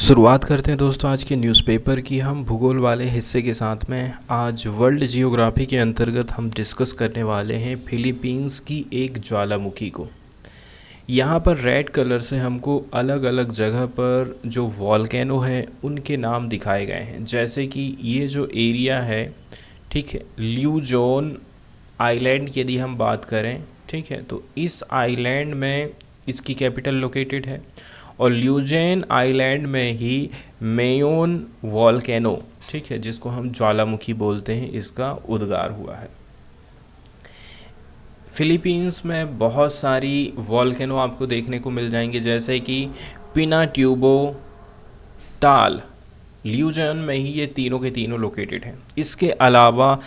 शुरुआत करते हैं दोस्तों आज के न्यूज़पेपर की। हम भूगोल वाले हिस्से के साथ में आज वर्ल्ड जियोग्राफी के अंतर्गत हम डिस्कस करने वाले हैं फिलीपींस की एक ज्वालामुखी को। यहाँ पर रेड कलर से हमको अलग अलग जगह पर जो वॉल्केनो है उनके नाम दिखाए गए हैं। जैसे कि ये जो एरिया है, ठीक है, ल्यूजोन आइलैंड की यदि हम बात करें, ठीक है, तो इस आइलैंड में इसकी कैपिटल लोकेटेड है और ल्यूजेन आइलैंड में ही मेयोन वॉल्केनो, ठीक है, जिसको हम ज्वालामुखी बोलते हैं, इसका उद्गार हुआ है। फिलीपींस में बहुत सारी वॉल्केनो आपको देखने को मिल जाएंगे, जैसे कि पिनाट्यूबो, टाल, ल्यूजन में ही ये तीनों के तीनों लोकेटेड हैं। इसके अलावा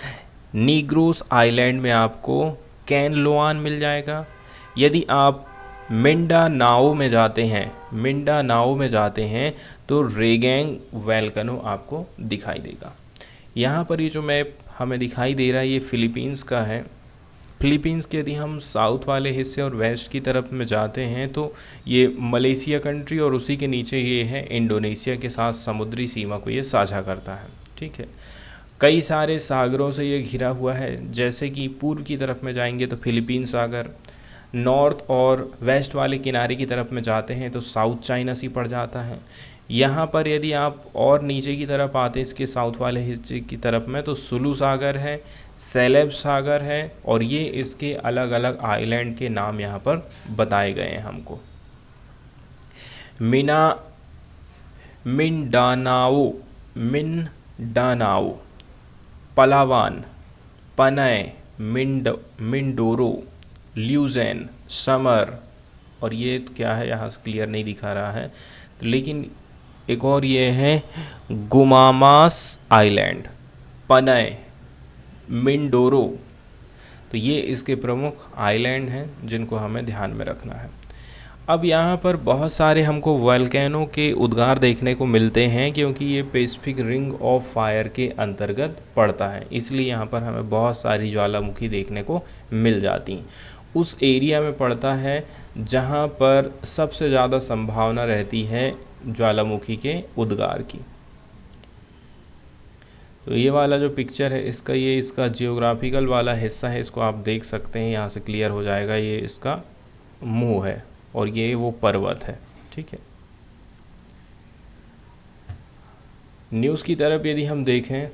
नीग्रोस आइलैंड में आपको कैनलोआन मिल जाएगा। यदि आप मिंडानाओ में जाते हैं तो रेगैंग वोल्केनो आपको दिखाई देगा। यहाँ पर ये जो मैप हमें दिखाई दे रहा है ये फिलीपींस का है। फिलीपींस के यदि हम साउथ वाले हिस्से और वेस्ट की तरफ में जाते हैं तो ये मलेशिया कंट्री और उसी के नीचे ये है इंडोनेशिया के साथ समुद्री सीमा को ये साझा करता है, ठीक है। कई सारे सागरों से ये घिरा हुआ है। जैसे कि पूर्व की तरफ में जाएंगे तो फिलीपीन सागर, नॉर्थ और वेस्ट वाले किनारे की तरफ में जाते हैं तो साउथ चाइना सी पड़ जाता है। यहाँ पर यदि आप और नीचे की तरफ आते हैं इसके साउथ वाले हिस्से की तरफ में तो सुलू सागर है, सेलेब सागर है और ये इसके अलग अलग आइलैंड के नाम यहाँ पर बताए गए हैं हमको। मिंडानाओ, पलावान, पनय, मिंडोरो, ल्यूजेन, समर और ये क्या है यहाँ से क्लियर नहीं दिखा रहा है, लेकिन एक और ये है गुमामास आइलैंड, पनय, मिंडोरो। तो ये इसके प्रमुख आइलैंड हैं जिनको हमें ध्यान में रखना है। अब यहाँ पर बहुत सारे हमको वोल्केनो के उद्गार देखने को मिलते हैं क्योंकि ये पैसिफिक रिंग ऑफ फायर के अंतर्गत पड़ता है, इसलिए यहाँ पर हमें बहुत सारी ज्वालामुखी देखने को मिल जाती। उस एरिया में पड़ता है जहाँ पर सबसे ज़्यादा संभावना रहती है ज्वालामुखी के उद्गार की। तो ये वाला जो पिक्चर है इसका जियोग्राफिकल वाला हिस्सा है, इसको आप देख सकते हैं, यहाँ से क्लियर हो जाएगा। ये इसका मुंह है और ये वो पर्वत है, ठीक है। न्यूज़ की तरफ यदि हम देखें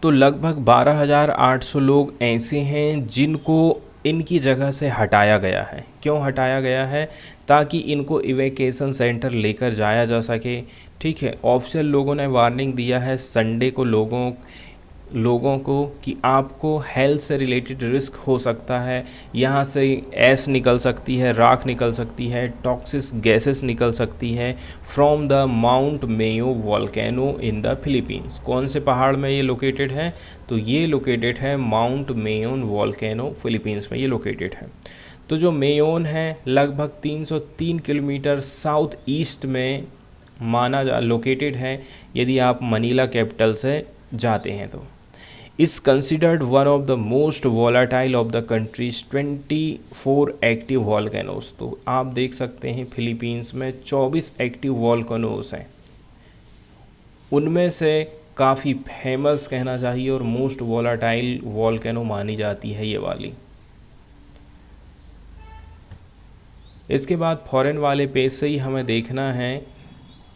तो लगभग 12,800 लोग ऐसे हैं जिनको इनकी जगह से हटाया गया है। क्यों हटाया गया है? ताकि इनको इवैक्यूएशन सेंटर लेकर जाया जा सके, ठीक है। ऑफिशियल लोगों ने वार्निंग दिया है संडे को लोगों को कि आपको हेल्थ से रिलेटेड रिस्क हो सकता है। यहाँ से ऐश निकल सकती है, राख निकल सकती है, टॉक्सिक गैसेस निकल सकती है from the mount Mayo volcano in the Philippines. कौन से पहाड़ में ये लोकेटेड है? तो ये लोकेटेड है माउंट मेयोन वॉल्केनो, फिलीपींस में ये लोकेटेड है। तो जो मेयोन है लगभग 303 किलोमीटर साउथ ईस्ट में लोकेटेड है यदि आप मनीला कैपिटल से जाते हैं तो। is considered one of the most volatile of the country's 24 active volcanoes. तो आप देख सकते हैं फिलीपींस में 24 एक्टिव वॉल्केनोस हैं, उनमें से काफ़ी फेमस कहना चाहिए और मोस्ट वॉलाटाइल वॉल्केनो मानी जाती है ये वाली। इसके बाद फॉरेन वाले पेज से ही हमें देखना है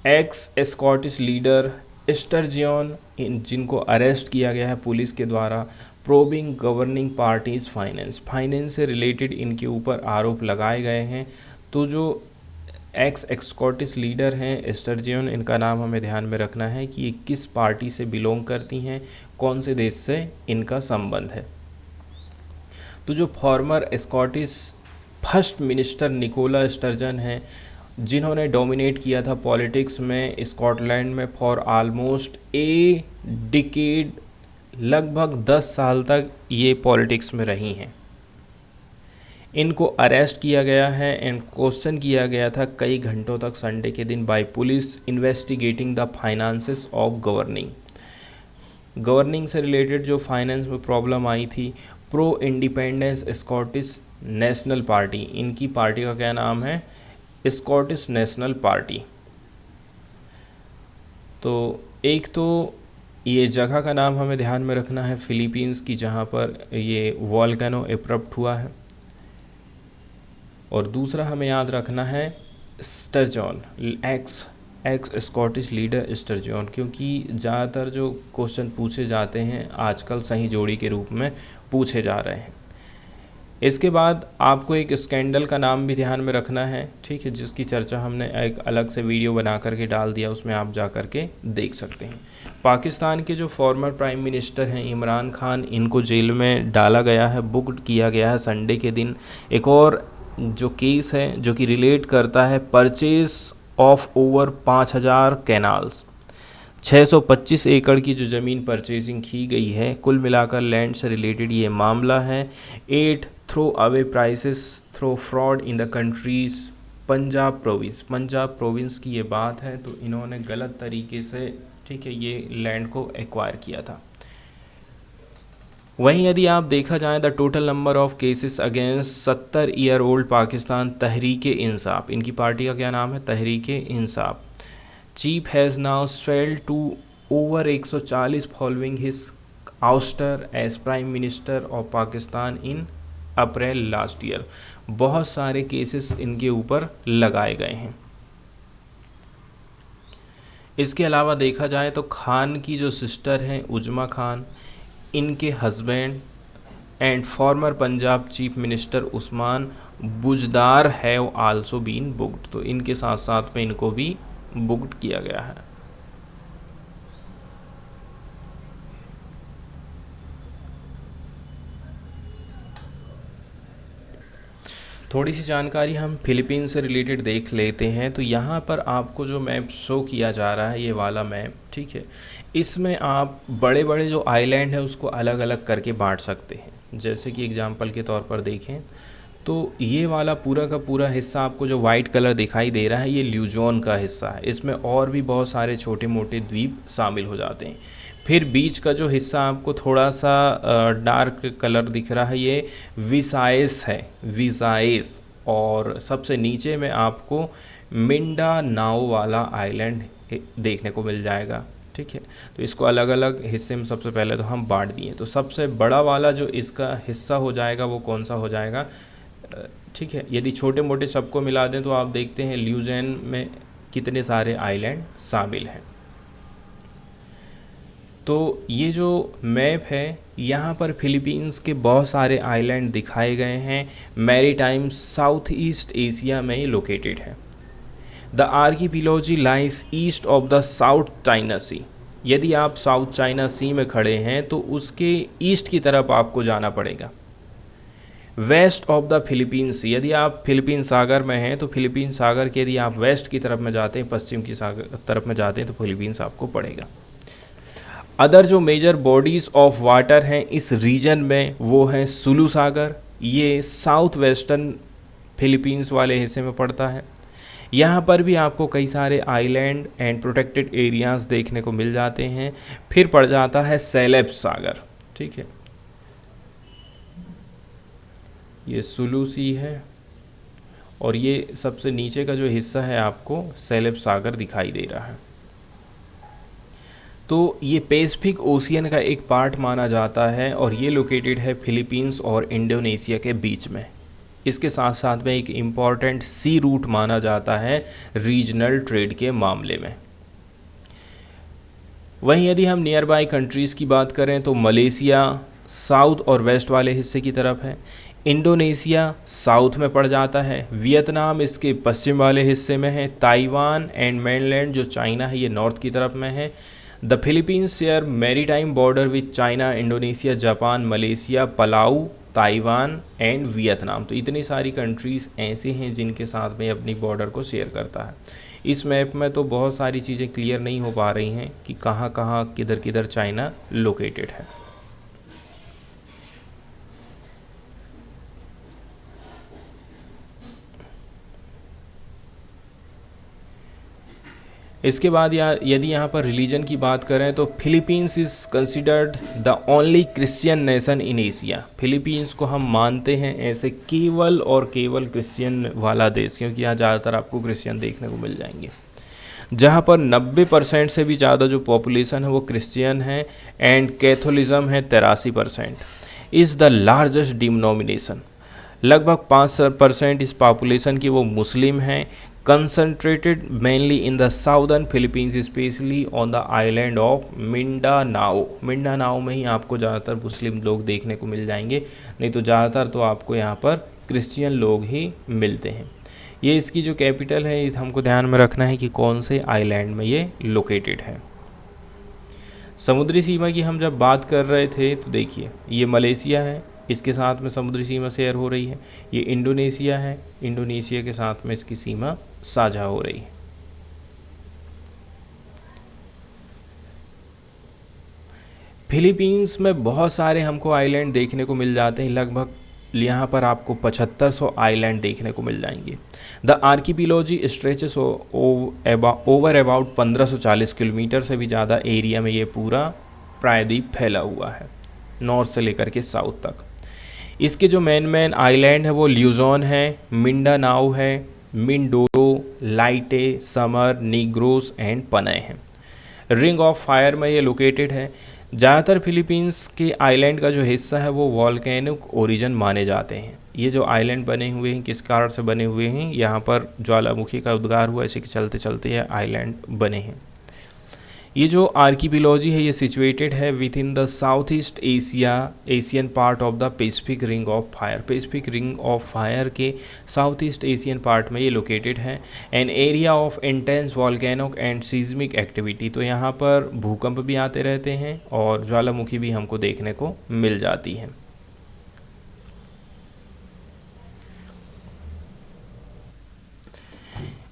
एक्स स्कॉटिश लीडर स्टर्जियन, जिनको अरेस्ट किया गया है पुलिस के द्वारा, प्रोबिंग गवर्निंग पार्टीज फाइनेंस से रिलेटेड इनके ऊपर आरोप लगाए गए हैं। तो जो एक्स स्कॉटिश लीडर हैं स्टर्जियन, इनका नाम हमें ध्यान में रखना है कि ये किस पार्टी से बिलोंग करती हैं, कौन से देश से इनका संबंध है। तो जो former Scottish first minister Nicola Sturgeon हैं, जिन्होंने डोमिनेट किया था पॉलिटिक्स में स्कॉटलैंड में फॉर आलमोस्ट ए डिकेड, लगभग 10 साल तक ये पॉलिटिक्स में रही हैं। इनको अरेस्ट किया गया है एंड क्वेश्चन किया गया था कई घंटों तक संडे के दिन by police investigating the finances of governing से रिलेटेड जो फाइनेंस में प्रॉब्लम आई थी। Pro independence Scottish National Party, इनकी पार्टी का क्या नाम है? स्कॉटिश नेशनल पार्टी, तो एक तो ये जगह का नाम हमें ध्यान में रखना है फिलीपींस की, जहाँ पर ये वॉल्केनो इरप्ट हुआ है। और दूसरा हमें याद रखना है स्टरजॉन, एक्स एक्स स्कॉटिश लीडर स्टरजॉन, क्योंकि ज़्यादातर जो क्वेश्चन पूछे जाते हैं आजकल सही जोड़ी के रूप में पूछे जा रहे हैं। इसके बाद आपको एक स्कैंडल का नाम भी ध्यान में रखना है, ठीक है, जिसकी चर्चा हमने एक अलग से वीडियो बना करके डाल दिया, उसमें आप जा कर के देख सकते हैं। पाकिस्तान के जो फॉर्मर प्राइम मिनिस्टर हैं इमरान खान, इनको जेल में डाला गया है, बुक किया गया है संडे के दिन। एक और जो केस है जो कि रिलेट करता है परचेज ऑफ ओवर 5000 कैनाल्स, 625 एकड़ की जो ज़मीन परचेजिंग की गई है, कुल मिलाकर लैंड से रिलेटेड ये मामला है। 8 throw away prices through fraud in the country's Punjab province की ये बात है। तो इन्होंने गलत तरीके से, ठीक है, ये लैंड को एक्वायर किया था। वहीं यदि आप देखा जाए the total number of cases against 70 year old Pakistan Tehreek Insaf, इनकी पार्टी का क्या नाम है, Tehreek Insaf, chief has now swelled to over 140 following his ouster as prime minister of Pakistan in April last year. बहुत सारे केसेस इनके ऊपर लगाए गए हैं। इसके अलावा देखा जाए तो खान की जो सिस्टर हैं उजमा खान, इनके husband and former Punjab chief minister Usman Buzdar have also been booked, तो इनके साथ साथ में इनको भी बुक्ड किया गया है। थोड़ी सी जानकारी हम फिलीपींस से रिलेटेड देख लेते हैं। तो यहाँ पर आपको जो मैप शो किया जा रहा है, ये वाला मैप, ठीक है, इसमें आप बड़े बड़े जो आइलैंड है उसको अलग अलग करके बांट सकते हैं। जैसे कि एग्जांपल के तौर पर देखें तो ये वाला पूरा का पूरा हिस्सा आपको जो वाइट कलर दिखाई दे रहा है, ये ल्यूजोन का हिस्सा है। इसमें और भी बहुत सारे छोटे मोटे द्वीप शामिल हो जाते हैं। फिर बीच का जो हिस्सा आपको थोड़ा सा डार्क कलर दिख रहा है, ये विसाइस है, विसाइस। और सबसे नीचे में आपको मिंडा नाओ वाला आइलैंड देखने को मिल जाएगा, ठीक है। तो इसको अलग अलग हिस्से में सबसे पहले तो हम बांट दिए। तो सबसे बड़ा वाला जो इसका हिस्सा हो जाएगा वो कौन सा हो जाएगा, ठीक है। यदि छोटे मोटे सबको मिला दें तो आप देखते हैं ल्यूजेन में कितने सारे आइलैंड शामिल हैं। तो ये जो मैप है यहाँ पर फिलीपींस के बहुत सारे आइलैंड दिखाए गए हैं। मैरीटाइम साउथ ईस्ट एशिया में ये लोकेटेड है। The archipelago lies east of the South China Sea. यदि आप साउथ चाइना सी में खड़े हैं तो उसके ईस्ट की तरफ आपको जाना पड़ेगा। वेस्ट ऑफ द फिलीपींस सी, यदि आप फिलीपीन सागर में हैं तो फिलीपीन सागर के यदि आप वेस्ट की तरफ में जाते हैं, पश्चिम की तरफ में जाते हैं, तो फिलीपींस आपको पड़ेगा। अदर जो मेजर बॉडीज़ ऑफ वाटर हैं इस रीजन में वो हैं सुलू सागर, ये साउथ वेस्टर्न फिलीपींस वाले हिस्से में पड़ता है। यहाँ पर भी आपको कई सारे आइलैंड एंड प्रोटेक्टेड एरियाज़ देखने को मिल जाते हैं। फिर पड़ जाता है सेलेब सागर, ठीक है, ये सुलू सी है और ये सबसे नीचे का जो हिस्सा है आपको सेलेब सागर दिखाई दे रहा है। तो ये पैसिफिक ओशियन का एक पार्ट माना जाता है और ये लोकेटेड है फिलीपींस और इंडोनेशिया के बीच में। इसके साथ साथ में एक इम्पॉर्टेंट सी रूट माना जाता है रीजनल ट्रेड के मामले में। वहीं यदि हम नियर बाई कंट्रीज़ की बात करें तो मलेशिया साउथ और वेस्ट वाले हिस्से की तरफ है, इंडोनेशिया साउथ में पड़ जाता है, वियतनाम इसके पश्चिम वाले हिस्से में है, ताइवान एंड मेनलैंड जो चाइना है ये नॉर्थ की तरफ में है। The Philippines share maritime border with China, Indonesia, Japan, Malaysia, Palau, Taiwan and Vietnam. तो इतनी सारी कंट्रीज़ ऐसे हैं जिनके साथ में अपनी बॉर्डर को शेयर करता है। इस मैप में तो बहुत सारी चीज़ें क्लियर नहीं हो पा रही हैं कि कहाँ कहाँ किधर किधर चाइना लोकेटेड है। इसके बाद यदि यहाँ पर रिलीजन की बात करें तो Philippines is considered the only Christian nation in Asia. Philippines को हम मानते हैं ऐसे केवल और केवल क्रिश्चियन वाला देश, क्योंकि यहाँ ज़्यादातर आपको क्रिश्चियन देखने को मिल जाएंगे। जहाँ पर 90% से भी ज़्यादा जो पॉपुलेशन है वो क्रिश्चियन है एंड कैथोलिज्म है 83%। इज़ द लार्जेस्ट डिनोमिनेशन, लगभग 5% इस पॉपुलेशन की वो मुस्लिम हैं, concentrated mainly in the southern Philippines specially on the island of Mindanao. Mindanao में ही आपको ज़्यादातर मुस्लिम लोग देखने को मिल जाएंगे, नहीं तो ज़्यादातर तो आपको यहाँ पर क्रिश्चियन लोग ही मिलते हैं। ये इसकी जो कैपिटल है, ये हमको ध्यान में रखना है कि कौन से आइलैंड में ये लोकेटेड है। समुद्री सीमा की हम जब बात कर रहे थे तो देखिए ये मलेशिया है, इसके साथ में समुद्री सीमा शेयर हो रही है। ये इंडोनेशिया है, इंडोनेशिया के साथ में इसकी सीमा साझा हो रही है। फिलीपींस में बहुत सारे हमको आइलैंड देखने को मिल जाते हैं, लगभग यहाँ पर आपको 7500 आइलैंड देखने को मिल जाएंगे। The archipelago stretches over about 1540 kilometre से भी ज़्यादा एरिया में ये पूरा प्रायद्वीप फैला हुआ है, नॉर्थ से लेकर के साउथ तक। इसके जो मेन आइलैंड है वो ल्यूजॉन है, मिंडानाओ है, मिंडोरो, लाइटे, समर, नीग्रोस एंड पनय है। रिंग ऑफ फायर में ये लोकेटेड है। ज़्यादातर फिलीपींस के आइलैंड का जो हिस्सा है वो वॉल्केनिक ओरिजिन माने जाते हैं। ये जो आइलैंड बने हुए हैं किस कारण से बने हुए हैं, यहाँ पर ज्वालामुखी का उद्गार हुआ, इसी के चलते चलते ये आइलैंड बने हैं। ये जो आर्किपिलॉजी है ये सिचुएटेड है with in the south east Asian part of the Pacific ring of fire. Pacific ring of fire के साउथ ईस्ट एशियन पार्ट में ये लोकेटेड है। An area of intense volcanic and seismic activity, तो यहाँ पर भूकंप भी आते रहते हैं और ज्वालामुखी भी हमको देखने को मिल जाती है।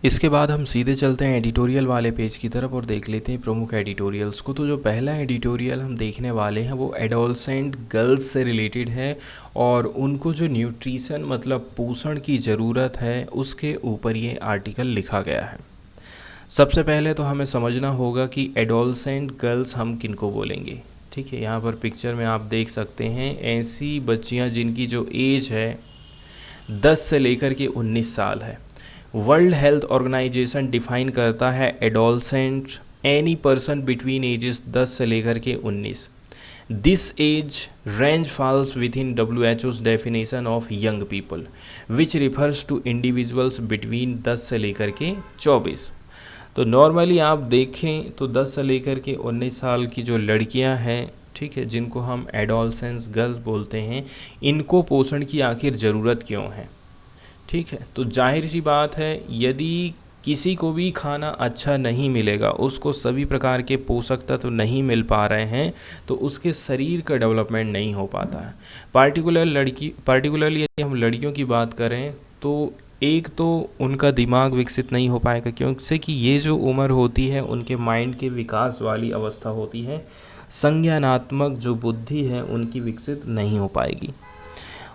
इसके बाद हम सीधे चलते हैं एडिटोरियल वाले पेज की तरफ और देख लेते हैं प्रमुख एडिटोरियल्स को। तो जो पहला एडिटोरियल हम देखने वाले हैं वो एडोलसेंट गर्ल्स से रिलेटेड है और उनको जो न्यूट्रिशन मतलब पोषण की ज़रूरत है उसके ऊपर ये आर्टिकल लिखा गया है। सबसे पहले तो हमें समझना होगा कि एडोलसेंट गर्ल्स हम किनको बोलेंगे। ठीक है, यहाँ पर पिक्चर में आप देख सकते हैं ऐसी बच्चियाँ जिनकी जो एज है 10 से लेकर के 19 साल है। वर्ल्ड हेल्थ ऑर्गेनाइजेशन डिफाइन करता है adolescent any person between ages 10 से लेकर के 19। This age range falls with in WHO's definition of young people which refers to individuals between 10 से लेकर के 24। तो नॉर्मली आप देखें तो 10 से लेकर के 19 साल की जो लड़कियां हैं, ठीक है, जिनको हम एडोलसेंस गर्ल्स बोलते हैं, इनको पोषण की आखिर ज़रूरत क्यों है। ठीक है, तो जाहिर सी बात है यदि किसी को भी खाना अच्छा नहीं मिलेगा, उसको सभी प्रकार के पोषक तत्व नहीं मिल पा रहे हैं, तो उसके शरीर का डेवलपमेंट नहीं हो पाता है। पार्टिकुलरली यदि हम लड़कियों की बात करें तो एक तो उनका दिमाग विकसित नहीं हो पाएगा, क्योंकि कि ये जो उम्र होती है उनके माइंड के विकास वाली अवस्था होती है, संज्ञानात्मक जो बुद्धि है उनकी विकसित नहीं हो पाएगी।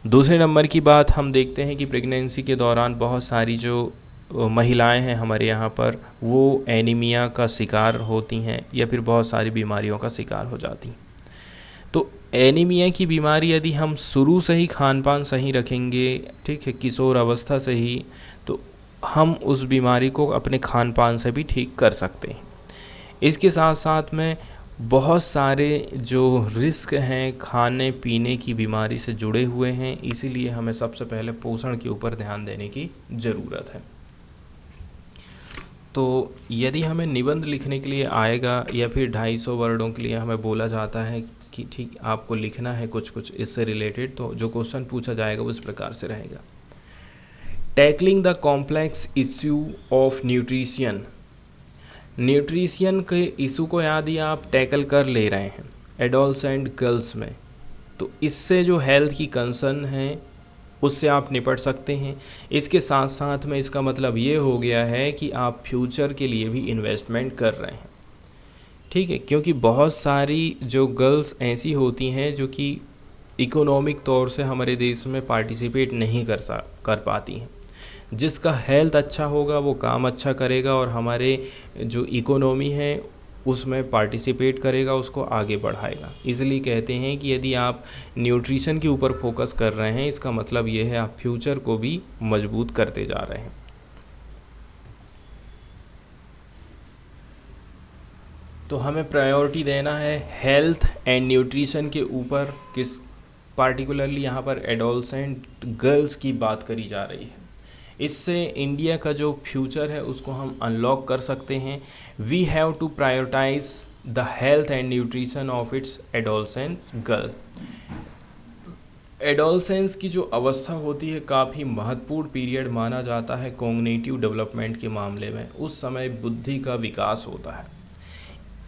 दूसरे नंबर की बात हम देखते हैं कि प्रेगनेंसी के दौरान बहुत सारी जो महिलाएं हैं हमारे यहाँ पर, वो एनीमिया का शिकार होती हैं या फिर बहुत सारी बीमारियों का शिकार हो जाती हैं। तो एनीमिया की बीमारी यदि हम शुरू से ही खान पान सही रखेंगे, ठीक है, किशोर अवस्था से ही, तो हम उस बीमारी को अपने खान पान से भी ठीक कर सकते हैं। इसके साथ साथ में बहुत सारे जो रिस्क हैं खाने पीने की बीमारी से जुड़े हुए हैं, इसीलिए हमें सबसे पहले पोषण के ऊपर ध्यान देने की ज़रूरत है। तो यदि हमें निबंध लिखने के लिए आएगा या फिर 250 वर्डों के लिए हमें बोला जाता है कि ठीक आपको लिखना है कुछ इससे रिलेटेड, तो जो क्वेश्चन पूछा जाएगा वो इस प्रकार से रहेगा। Tackling the complex issue of nutrition. Nutrition के इशू को यदि आप टैकल कर ले रहे हैं एडोलसेंट गर्ल्स में, तो इससे जो हेल्थ की कंसर्न है उससे आप निपट सकते हैं। इसके साथ साथ में इसका मतलब ये हो गया है कि आप फ्यूचर के लिए भी इन्वेस्टमेंट कर रहे हैं। ठीक है, क्योंकि बहुत सारी जो गर्ल्स ऐसी होती हैं जो कि इकोनॉमिक तौर से हमारे देश में पार्टिसिपेट नहीं कर पाती हैं। जिसका हेल्थ अच्छा होगा वो काम अच्छा करेगा और हमारे जो इकोनॉमी है उसमें पार्टिसिपेट करेगा, उसको आगे बढ़ाएगा। इसलिए कहते हैं कि यदि आप न्यूट्रिशन के ऊपर फोकस कर रहे हैं, इसका मतलब ये है आप फ्यूचर को भी मजबूत करते जा रहे हैं। तो हमें प्रायोरिटी देना है हेल्थ एंड न्यूट्रिशन के ऊपर। किस पार्टिकुलरली यहाँ पर एडोलसेंट गर्ल्स की बात करी जा रही है। इससे इंडिया का जो फ्यूचर है उसको हम अनलॉक कर सकते हैं। We have to prioritise the health and nutrition of its adolescent girl. Adolescence की जो अवस्था होती है काफ़ी महत्वपूर्ण पीरियड माना जाता है कॉग्निटिव डेवलपमेंट के मामले में। उस समय बुद्धि का विकास होता है।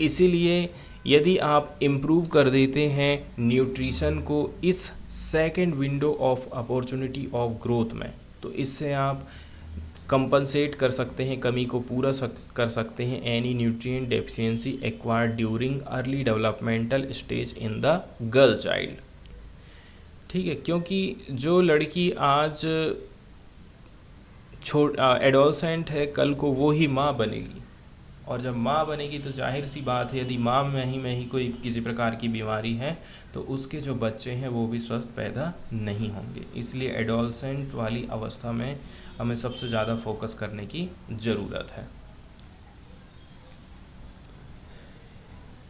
इसीलिए यदि आप इम्प्रूव कर देते हैं न्यूट्रिशन को इस second window of opportunity of growth में, तो इससे आप कंपनसेट कर सकते हैं, कमी को पूरा कर सकते हैं any nutrient deficiency acquired during early developmental stage in the girl child. ठीक है, क्योंकि जो लड़की आज एडोलसेंट है, कल को वो ही माँ बनेगी, और जब माँ बनेगी तो जाहिर सी बात है यदि माँ में ही कोई किसी प्रकार की बीमारी है तो उसके जो बच्चे हैं वो भी स्वस्थ पैदा नहीं होंगे। इसलिए एडोलसेंट वाली अवस्था में हमें सबसे ज़्यादा फोकस करने की ज़रूरत है।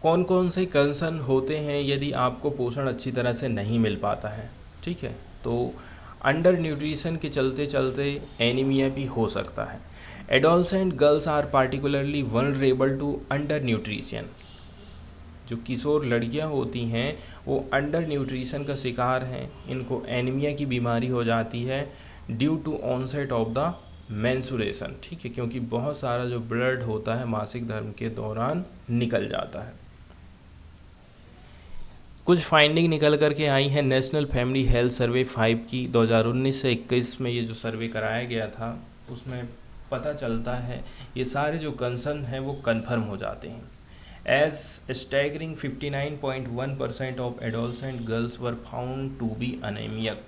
कौन कौन से कंसर्न होते हैं यदि आपको पोषण अच्छी तरह से नहीं मिल पाता है? ठीक है, तो अंडर न्यूट्रिशन के चलते चलते एनीमिया भी हो सकता है। Adolescent girls are particularly vulnerable to undernutrition. जो किशोर लड़कियां होती हैं वो अंडर न्यूट्रिशन का शिकार हैं। इनको एनीमिया की बीमारी हो जाती है due to onset of the menstruation. ठीक है, क्योंकि बहुत सारा जो ब्लड होता है मासिक धर्म के दौरान निकल जाता है। कुछ फाइंडिंग निकल करके आई है नेशनल फैमिली हेल्थ सर्वे 5 की 2019 से 21 में ये जो सर्वे कराया गया था उसमें पता चलता है ये सारे जो कंसर्न हैं वो कंफर्म हो जाते हैं। As staggering 59.1% of adolescent girls were found to be anaemic.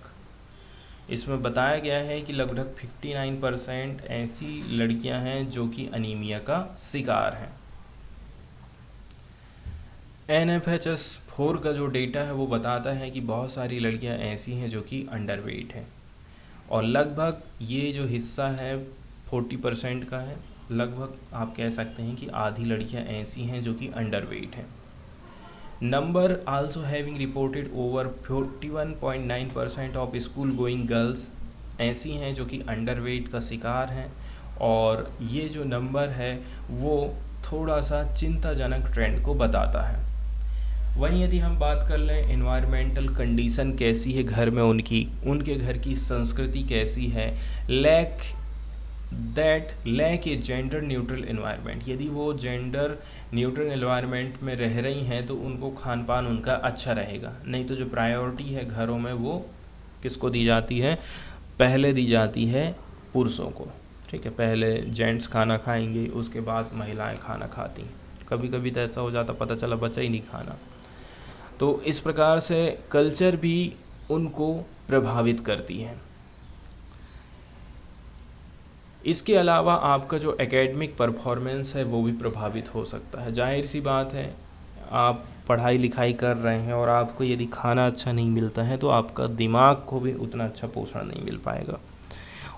इसमें बताया गया है कि लगभग 59% ऐसी लड़कियां हैं जो कि अनीमिया का शिकार हैं। NFHS 4 का जो डेटा है वो बताता है कि बहुत सारी लड़कियां ऐसी हैं जो कि अंडरवेट हैं, और लगभग ये जो हिस्सा है 40% का है। लगभग आप कह सकते हैं कि आधी लड़कियां ऐसी हैं जो कि अंडरवेट हैं। Number also having reported over 41.9% of school going girls ऐसी हैं जो कि अंडरवेट का शिकार हैं, और ये जो नंबर है वो थोड़ा सा चिंताजनक ट्रेंड को बताता है। वहीं यदि हम बात कर लें एनवायरमेंटल कंडीशन कैसी है घर में उनके घर की संस्कृति कैसी है, lack a gender neutral environment. यदि वो जेंडर न्यूट्रल एनवायरनमेंट में रह रही हैं तो उनको खान पान उनका अच्छा रहेगा। नहीं तो जो प्रायोरिटी है घरों में वो किसको दी जाती है? पहले दी जाती है पुरुषों को। ठीक है, पहले जेंट्स खाना खाएंगे, उसके बाद महिलाएं खाना खाती हैं। कभी कभी तो ऐसा हो जाता पता चला बचा ही नहीं खाना। तो इस प्रकार से कल्चर भी उनको प्रभावित करती है। इसके अलावा आपका जो एकेडमिक परफॉर्मेंस है वो भी प्रभावित हो सकता है। जाहिर सी बात है, आप पढ़ाई लिखाई कर रहे हैं और आपको यदि खाना अच्छा नहीं मिलता है तो आपका दिमाग को भी उतना अच्छा पोषण नहीं मिल पाएगा,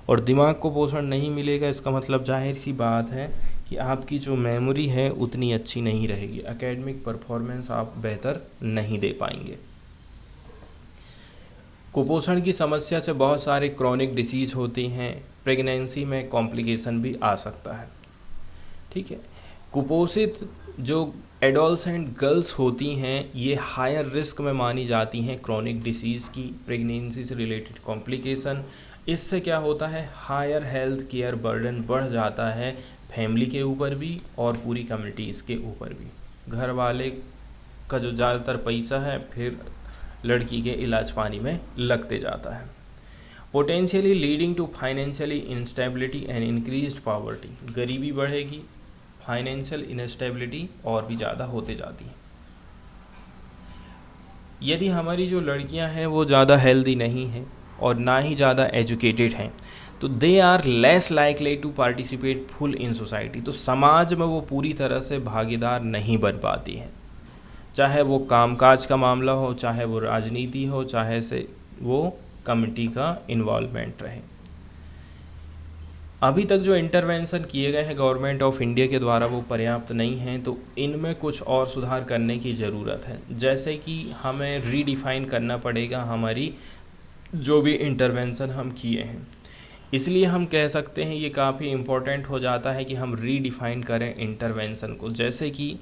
और दिमाग को पोषण नहीं मिलेगा इसका मतलब जाहिर सी बात है कि आपकी जो मेमोरी है उतनी अच्छी नहीं रहेगी। एकेडमिक परफॉर्मेंस आप बेहतर नहीं दे पाएंगे। कुपोषण की समस्या से बहुत सारे क्रॉनिक डिसीज़ होती हैं। प्रेगनेंसी में कॉम्प्लिकेशन भी आ सकता है। ठीक है, कुपोषित जो एडोलसेंट गर्ल्स होती हैं ये हायर रिस्क में मानी जाती हैं क्रॉनिक डिसीज़ की, प्रेगनेंसी से रिलेटेड कॉम्प्लिकेशन। इससे क्या होता है, हायर हेल्थ केयर बर्डन बढ़ जाता है फैमिली के ऊपर भी और पूरी कम्युनिटीज़ के ऊपर भी। घर वाले का जो ज़्यादातर पैसा है फिर लड़की के इलाज पानी में लगते जाता है। Potentially leading to financially instability and increased poverty. गरीबी बढ़ेगी, फाइनेंशियल इंस्टेबिलिटी और भी ज़्यादा होते जाती है। यदि हमारी जो लड़कियां हैं वो ज़्यादा हेल्दी नहीं हैं और ना ही ज़्यादा एजुकेटेड हैं तो they are less likely to participate full in society. तो समाज में वो पूरी तरह से भागीदार नहीं बन पाती हैं, चाहे वो कामकाज का मामला हो, चाहे वो राजनीति हो, चाहे से वो कमिटी का इन्वॉल्वमेंट रहे। अभी तक जो इंटरवेंशन किए गए हैं गवर्नमेंट ऑफ इंडिया के द्वारा वो पर्याप्त नहीं हैं, तो इनमें कुछ और सुधार करने की ज़रूरत है। जैसे कि हमें रीडिफाइन करना पड़ेगा हमारी जो भी इंटरवेंशन हम किए हैं। इसलिए हम कह सकते हैं ये काफ़ी इम्पोर्टेंट हो जाता है कि हम रीडिफाइन करें इंटरवेंशन को। जैसे कि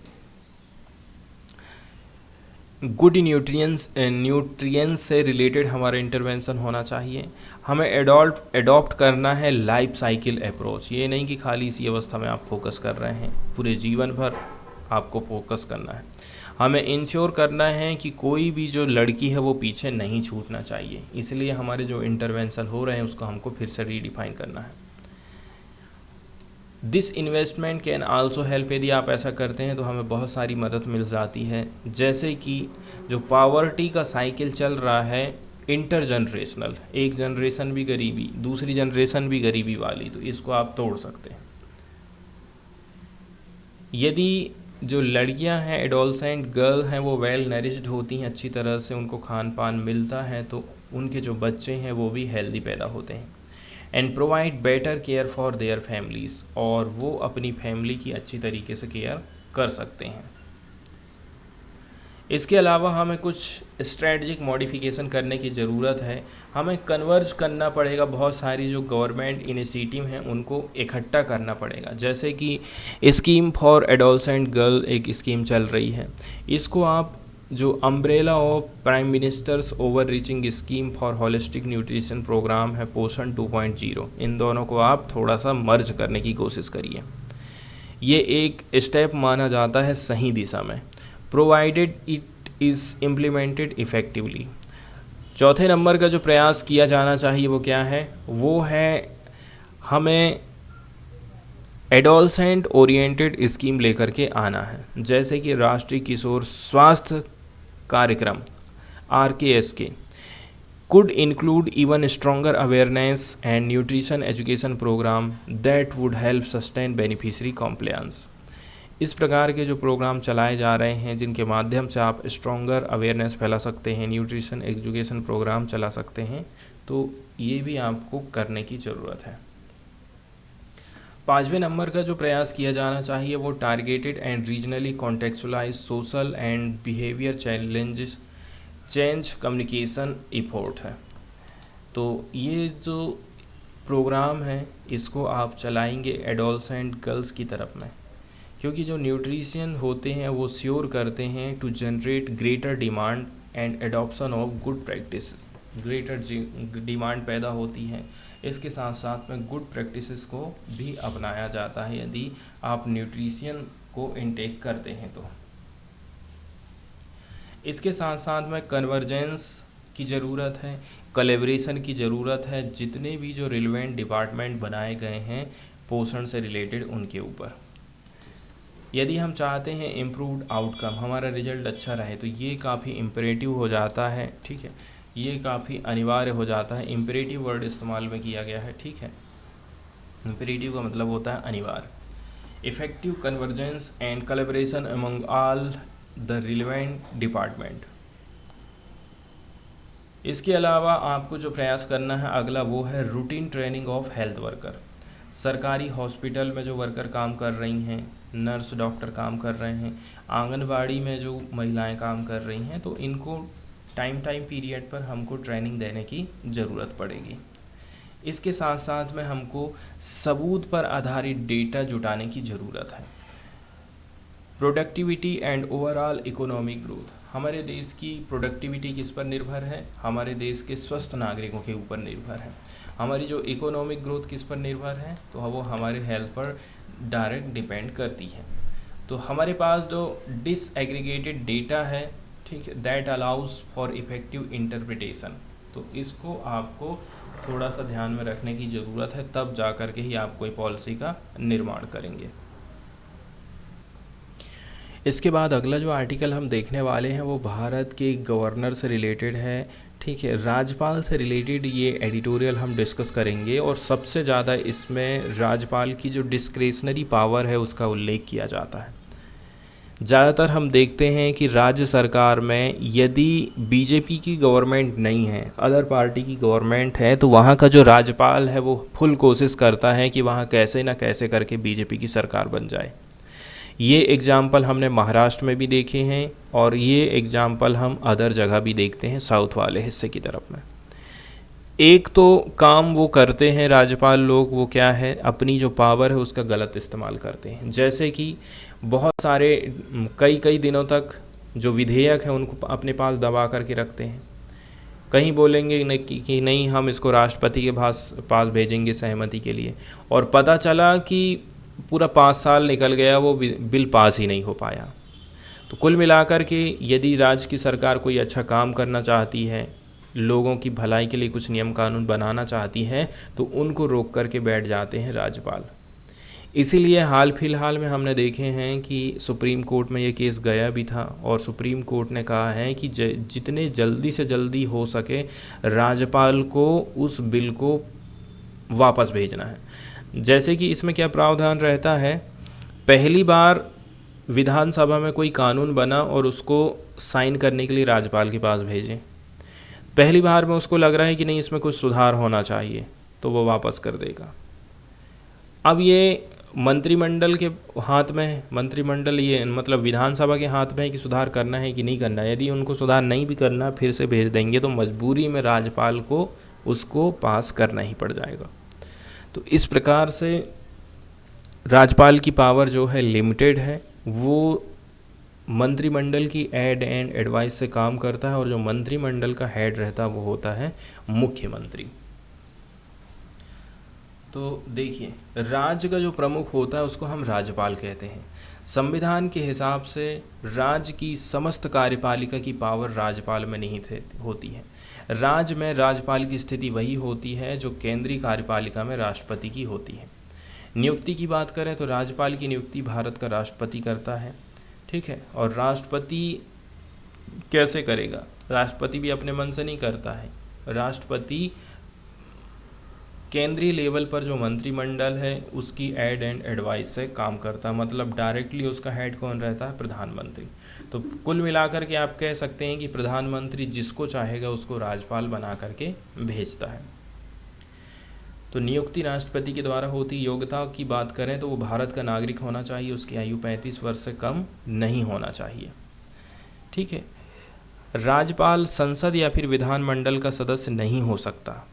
गुड न्यूट्रिएंट्स से रिलेटेड हमारा इंटरवेंशन होना चाहिए। हमें एडॉप्ट करना है लाइफ साइकिल अप्रोच। ये नहीं कि खाली इसी अवस्था में आप फोकस कर रहे हैं, पूरे जीवन भर आपको फोकस करना है। हमें इंश्योर करना है कि कोई भी जो लड़की है वो पीछे नहीं छूटना चाहिए। इसलिए हमारे जो इंटरवेंशन हो रहे हैं उसको हमको फिर से रीडिफाइन करना है। This investment can also help, यदि आप ऐसा करते हैं तो हमें बहुत सारी मदद मिल जाती है। जैसे कि जो पावर्टी का साइकिल चल रहा है इंटर जनरेशनल, एक जनरेशन भी गरीबी, दूसरी जनरेशन भी गरीबी वाली, तो इसको आप तोड़ सकते हैं। यदि जो लड़कियां हैं, एडोलसेंट गर्ल हैं, वो वेल नरिश्ड होती हैं, अच्छी तरह से उनको खान पान मिलता है, तो उनके जो बच्चे हैं वो भी हेल्दी पैदा होते हैं। And provide better care for their families, और वो अपनी फैमिली की अच्छी तरीके से केयर कर सकते हैं। इसके अलावा हमें कुछ स्ट्रेटजिक मॉडिफिकेशन करने की ज़रूरत है। हमें कन्वर्ज करना पड़ेगा, बहुत सारी जो गवर्नमेंट इनिशिएटिव हैं उनको इकट्ठा करना पड़ेगा। जैसे कि स्कीम फॉर एडोलसेंट गर्ल एक स्कीम चल रही है, इसको आप जो umbrella of prime minister's over reaching scheme for holistic nutrition programme है पोषण 2.0, इन दोनों को आप थोड़ा सा मर्ज करने की कोशिश करिए। ये एक स्टेप माना जाता है सही दिशा में, provided it is implemented effectively. चौथे नंबर का जो प्रयास किया जाना चाहिए वो क्या है, वो है हमें एडोलसेंट ओरिएंटेड स्कीम लेकर के आना है। जैसे कि राष्ट्रीय किशोर स्वास्थ्य कार्यक्रम RKSK could include even stronger awareness and nutrition education program that would help sustain beneficiary compliance। इस प्रकार के जो प्रोग्राम चलाए जा रहे हैं जिनके माध्यम से आप स्ट्रॉन्गर अवेयरनेस फैला सकते हैं, न्यूट्रिशन एजुकेशन प्रोग्राम चला सकते हैं, तो ये भी आपको करने की ज़रूरत है। पाँचवें नंबर का जो प्रयास किया जाना चाहिए वो targeted and regionally contextualise social and behaviour challenges change communication effort है। तो ये जो प्रोग्राम है इसको आप चलाएंगे एडोलसेंट गर्ल्स की तरफ में, क्योंकि जो न्यूट्रिशन होते हैं वो श्योर करते हैं to generate greater demand and adoption of good practice. Greater demand पैदा होती है, इसके साथ साथ में गुड प्रैक्टिसेस को भी अपनाया जाता है यदि आप न्यूट्रिशन को इनटेक करते हैं तो। इसके साथ साथ में कन्वर्जेंस की ज़रूरत है, कोलैबोरेशन की ज़रूरत है, जितने भी जो रिलेवेंट डिपार्टमेंट बनाए गए हैं पोषण से रिलेटेड उनके ऊपर। यदि हम चाहते हैं इम्प्रूव्ड आउटकम, हमारा रिजल्ट अच्छा रहे, तो ये काफ़ी इम्परेटिव हो जाता है। ठीक है, ये काफ़ी अनिवार्य हो जाता है। इम्परेटिव वर्ड इस्तेमाल में किया गया है। ठीक है, इम्परेटिव का मतलब होता है अनिवार्य। Effective convergence and collaboration among all the relevant department. इसके अलावा आपको जो प्रयास करना है अगला वो है routine training of health worker. सरकारी हॉस्पिटल में जो वर्कर काम कर रही हैं, नर्स डॉक्टर काम कर रहे हैं, आंगनबाड़ी में जो महिलाएं काम कर रही हैं, तो इनको टाइम पीरियड पर हमको ट्रेनिंग देने की ज़रूरत पड़ेगी। इसके साथ साथ में हमको सबूत पर आधारित डेटा जुटाने की ज़रूरत है। Productivity and overall economic growth. हमारे देश की प्रोडक्टिविटी किस पर निर्भर है? हमारे देश के स्वस्थ नागरिकों के ऊपर निर्भर है। हमारी जो इकोनॉमिक ग्रोथ किस पर निर्भर है? तो वो हमारे हेल्थ पर डायरेक्ट डिपेंड करती है। तो हमारे पास जो डिसएग्रीगेटेड डेटा है, ठीक है, that allows for effective interpretation, तो इसको आपको थोड़ा सा ध्यान में रखने की ज़रूरत है, तब जा कर के ही आप कोई पॉलिसी का निर्माण करेंगे। इसके बाद अगला जो आर्टिकल हम देखने वाले हैं वो भारत के गवर्नर से रिलेटेड है। ठीक है, राज्यपाल से रिलेटेड ये एडिटोरियल हम डिस्कस करेंगे, और सबसे ज़्यादा इसमें राज्यपाल की जो डिस्क्रेशनरी पावर है उसका उल्लेख किया जाता है। ज़्यादातर हम देखते हैं कि राज्य सरकार में यदि बीजेपी की गवर्नमेंट नहीं है, अदर पार्टी की गवर्नमेंट है, तो वहाँ का जो राज्यपाल है वो फुल कोशिश करता है कि वहाँ कैसे ना कैसे करके बीजेपी की सरकार बन जाए। ये एग्ज़ाम्पल हमने महाराष्ट्र में भी देखे हैं और ये एग्ज़ाम्पल हम अदर जगह भी देखते हैं साउथ वाले हिस्से की तरफ में। एक तो काम वो करते हैं राज्यपाल लोग, वो क्या है, अपनी जो पावर है उसका गलत इस्तेमाल करते हैं। जैसे कि बहुत सारे कई दिनों तक जो विधेयक है उनको अपने पास दबा करके रखते हैं। कहीं बोलेंगे कि नहीं, हम इसको राष्ट्रपति के पास भेजेंगे सहमति के लिए, और पता चला कि पूरा 5 साल निकल गया, वो बिल पास ही नहीं हो पाया। तो कुल मिलाकर के यदि राज्य की सरकार कोई अच्छा काम करना चाहती है, लोगों की भलाई के लिए कुछ नियम कानून बनाना चाहती है, तो उनको रोक करके बैठ जाते हैं राज्यपाल। इसीलिए हाल फिलहाल में हमने देखे हैं कि सुप्रीम कोर्ट में ये केस गया भी था और सुप्रीम कोर्ट ने कहा है कि जितने जल्दी से जल्दी हो सके राज्यपाल को उस बिल को वापस भेजना है। जैसे कि इसमें क्या प्रावधान रहता है, पहली बार विधानसभा में कोई कानून बना और उसको साइन करने के लिए राज्यपाल के पास भेजें। पहली बार में उसको लग रहा है कि नहीं, इसमें कुछ सुधार होना चाहिए, तो वो वापस कर देगा। अब ये मंत्रिमंडल के हाथ में है, मंत्रिमंडल ये मतलब विधानसभा के हाथ में है कि सुधार करना है कि नहीं करना है। यदि उनको सुधार नहीं भी करना, फिर से भेज देंगे, तो मजबूरी में राज्यपाल को उसको पास करना ही पड़ जाएगा। तो इस प्रकार से राज्यपाल की पावर जो है लिमिटेड है, वो मंत्रिमंडल की एड एंड एडवाइस से काम करता है, और जो मंत्रिमंडल का हेड रहता है वो होता है मुख्यमंत्री। तो देखिए, राज्य का जो प्रमुख होता है उसको हम राज्यपाल कहते हैं। संविधान के हिसाब से राज्य की समस्त कार्यपालिका की पावर राज्यपाल में नहीं होती है। राज्य में राज्यपाल की स्थिति वही होती है जो केंद्रीय कार्यपालिका में राष्ट्रपति की होती है। नियुक्ति की बात करें तो राज्यपाल की नियुक्ति भारत का राष्ट्रपति करता है, ठीक है। और राष्ट्रपति कैसे करेगा? राष्ट्रपति भी अपने मन से नहीं करता है। राष्ट्रपति केंद्रीय लेवल पर जो मंत्रिमंडल है उसकी एड एंड एडवाइस से काम करता है, मतलब डायरेक्टली उसका हेड कौन रहता है? प्रधानमंत्री। तो कुल मिलाकर के आप कह सकते हैं कि प्रधानमंत्री जिसको चाहेगा उसको राज्यपाल बना करके भेजता है। तो नियुक्ति राष्ट्रपति के द्वारा होती। योग्यता की बात करें तो वो भारत का नागरिक होना चाहिए, उसकी आयु 35 वर्ष से कम नहीं होना चाहिए, ठीक है। राज्यपाल संसद या फिर विधानमंडल का सदस्य नहीं हो सकता,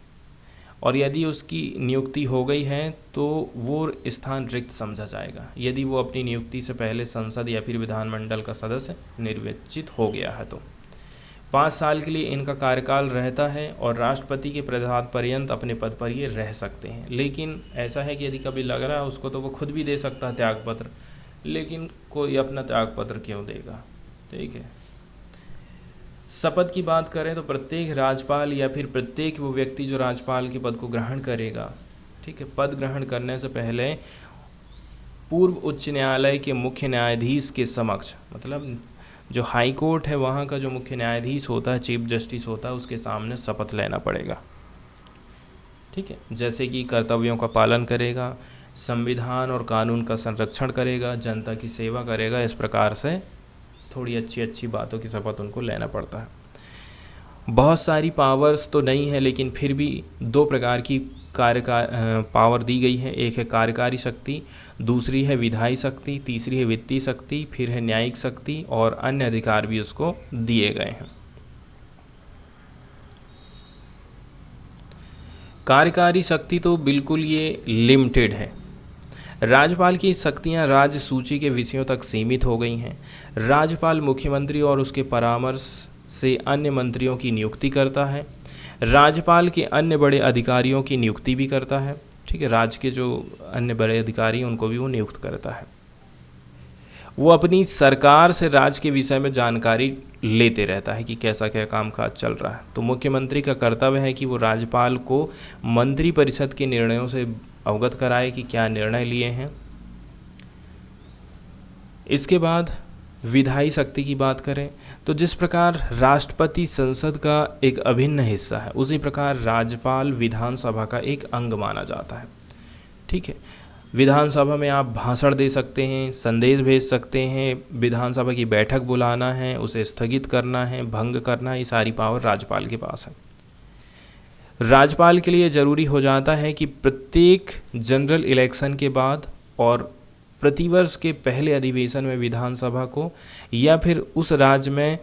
और यदि उसकी नियुक्ति हो गई है तो वो स्थान रिक्त समझा जाएगा यदि वो अपनी नियुक्ति से पहले संसद या फिर विधानमंडल का सदस्य निर्वाचित हो गया है। तो 5 साल के लिए इनका कार्यकाल रहता है, और राष्ट्रपति के प्रधान पर्यंत अपने पद पर ये रह सकते हैं। लेकिन ऐसा है कि यदि कभी लग रहा है उसको तो वो खुद भी दे सकता है त्यागपत्र, लेकिन कोई अपना त्यागपत्र क्यों देगा, ठीक है। शपथ की बात करें तो प्रत्येक राज्यपाल या फिर प्रत्येक वो व्यक्ति जो राज्यपाल के पद को ग्रहण करेगा, ठीक है, पद ग्रहण करने से पहले पूर्व उच्च न्यायालय के मुख्य न्यायाधीश के समक्ष, मतलब जो हाई कोर्ट है वहाँ का जो मुख्य न्यायाधीश होता है, चीफ जस्टिस होता है, उसके सामने शपथ लेना पड़ेगा, ठीक है। जैसे कि कर्तव्यों का पालन करेगा, संविधान और कानून का संरक्षण करेगा, जनता की सेवा करेगा, इस प्रकार से थोड़ी अच्छी बातों की शपथ उनको लेना पड़ता है। बहुत सारी पावर्स तो नहीं है, लेकिन फिर भी 2 प्रकार की पावर दी गई है। एक है कार्यकारी शक्ति, दूसरी है विधायी शक्ति, तीसरी है वित्तीय शक्ति, फिर है न्यायिक शक्ति, और अन्य अधिकार भी उसको दिए गए हैं। कार्यकारी शक्ति तो बिल्कुल ये लिमिटेड है। राज्यपाल की शक्तियां राज्य सूची के विषयों तक सीमित हो गई हैं। राज्यपाल मुख्यमंत्री और उसके परामर्श से अन्य मंत्रियों की नियुक्ति करता है। राज्यपाल के अन्य बड़े अधिकारियों की नियुक्ति भी करता है, ठीक है। राज्य के जो अन्य बड़े अधिकारी हैं उनको भी वो नियुक्त करता है। वो अपनी सरकार से राज्य के विषय में जानकारी लेते रहता है कि कैसा क्या कामकाज चल रहा है। तो मुख्यमंत्री का कर्तव्य है कि वो राज्यपाल को मंत्रिपरिषद के निर्णयों से अवगत कराए कि क्या निर्णय लिए हैं। इसके बाद विधायी शक्ति की बात करें तो जिस प्रकार राष्ट्रपति संसद का एक अभिन्न हिस्सा है, उसी प्रकार राज्यपाल विधानसभा का एक अंग माना जाता है, ठीक है। विधानसभा में आप भाषण दे सकते हैं, संदेश भेज सकते हैं, विधानसभा की बैठक बुलाना है, उसे स्थगित करना है, भंग करना है, ये सारी पावर राज्यपाल के पास है। राज्यपाल के लिए ज़रूरी हो जाता है कि प्रत्येक जनरल इलेक्शन के बाद और प्रतिवर्ष के पहले अधिवेशन में विधानसभा को, या फिर उस राज्य में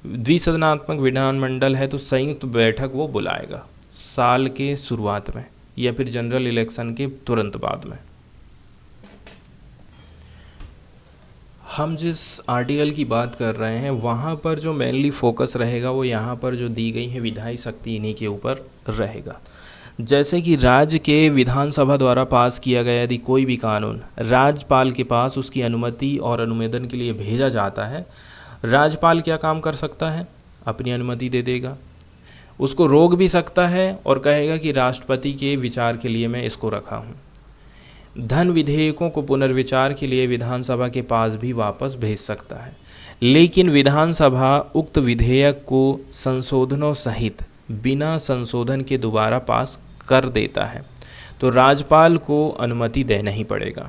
द्विसदनात्मक विधानमंडल है तो संयुक्त बैठक वो बुलाएगा साल के शुरुआत में या फिर जनरल इलेक्शन के तुरंत बाद में। हम जिस आर्टिकल की बात कर रहे हैं वहाँ पर जो मेनली फोकस रहेगा वो यहाँ पर जो दी गई है विधायी शक्ति इन्हीं के ऊपर रहेगा। जैसे कि राज्य के विधानसभा द्वारा पास किया गया यदि कोई भी कानून राज्यपाल के पास उसकी अनुमति और अनुमोदन के लिए भेजा जाता है, राज्यपाल क्या काम कर सकता है, अपनी अनुमति दे देगा, उसको रोक भी सकता है और कहेगा कि राष्ट्रपति के विचार के लिए मैं इसको रखा हूँ। धन विधेयकों को पुनर्विचार के लिए विधानसभा के पास भी वापस भेज सकता है, लेकिन विधानसभा उक्त विधेयक को संशोधनों सहित बिना संशोधन के दोबारा पास कर देता है तो राज्यपाल को अनुमति देना ही पड़ेगा।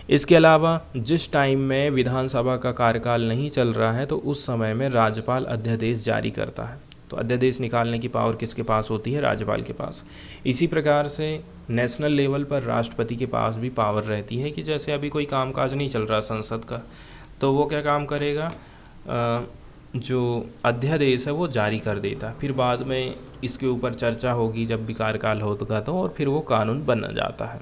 इसके अलावा जिस टाइम में विधानसभा का कार्यकाल नहीं चल रहा है तो उस समय में राज्यपाल अध्यादेश जारी करता है, तो अध्यादेश निकालने की पावर किसके पास होती है, राज्यपाल के पास। इसी प्रकार से नेशनल लेवल पर राष्ट्रपति के पास भी पावर रहती है कि जैसे अभी कोई कामकाज नहीं चल रहा संसद का तो वो क्या काम करेगा, जो अध्यादेश है वो जारी कर देता, फिर बाद में इसके ऊपर चर्चा होगी जब भी कार्यकाल होगा तो, और फिर वो कानून बन जाता है।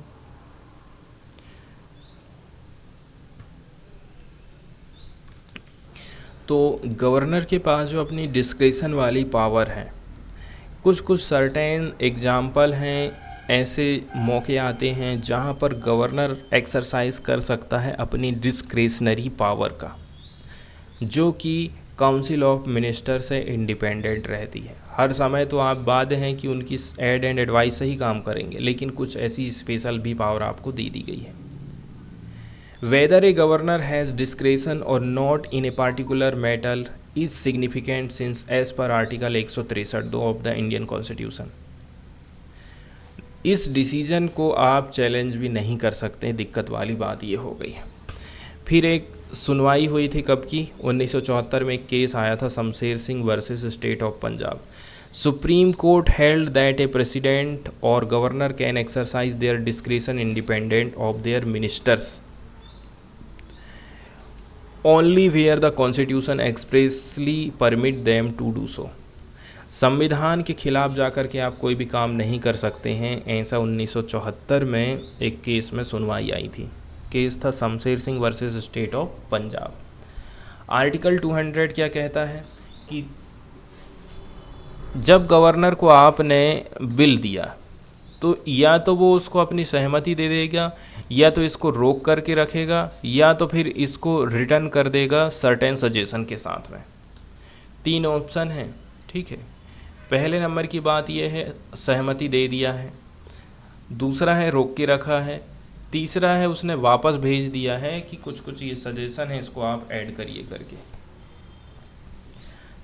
तो गवर्नर के पास जो अपनी डिस्क्रेशन वाली पावर है, कुछ कुछ सर्टेन एग्जाम्पल हैं, ऐसे मौके आते हैं जहां पर गवर्नर एक्सरसाइज कर सकता है अपनी डिस्क्रेशनरी पावर का, जो कि काउंसिल ऑफ मिनिस्टर से इंडिपेंडेंट रहती है। हर समय तो आप बाध्य हैं कि उनकी एड एंड एडवाइस से ही काम करेंगे, लेकिन कुछ ऐसी स्पेशल भी पावर आपको दे दी गई है। Whether a governor has discretion or not in a particular matter is significant since as per article 163 of the Indian constitution. इस डिसीजन को आप चैलेंज भी नहीं कर सकते, दिक्कत वाली बात ये हो गई। फिर एक सुनवाई हुई थी कब की, 1974 में एक केस आया था Shamsher Singh versus state of Punjab. Supreme Court held that a president और governor can exercise their discretion independent of their ministers only where the constitution expressly permit them to do so. संविधान के खिलाफ जाकर के आप कोई भी काम नहीं कर सकते हैं, ऐसा 1974 में एक केस में सुनवाई आई थी। केस था Shamsher Singh versus state of Punjab. Article 200 क्या कहता है कि जब गवर्नर को आपने बिल दिया तो या तो वो उसको अपनी सहमति दे देगा, या तो इसको रोक करके रखेगा, या तो फिर इसको रिटर्न कर देगा सर्टेन सजेशन के साथ में। 3 ऑप्शन हैं, ठीक है। पहले नंबर की बात यह है सहमति दे दिया है, दूसरा है रोक के रखा है, तीसरा है उसने वापस भेज दिया है कि कुछ कुछ ये सजेशन है इसको आप ऐड करिए करके।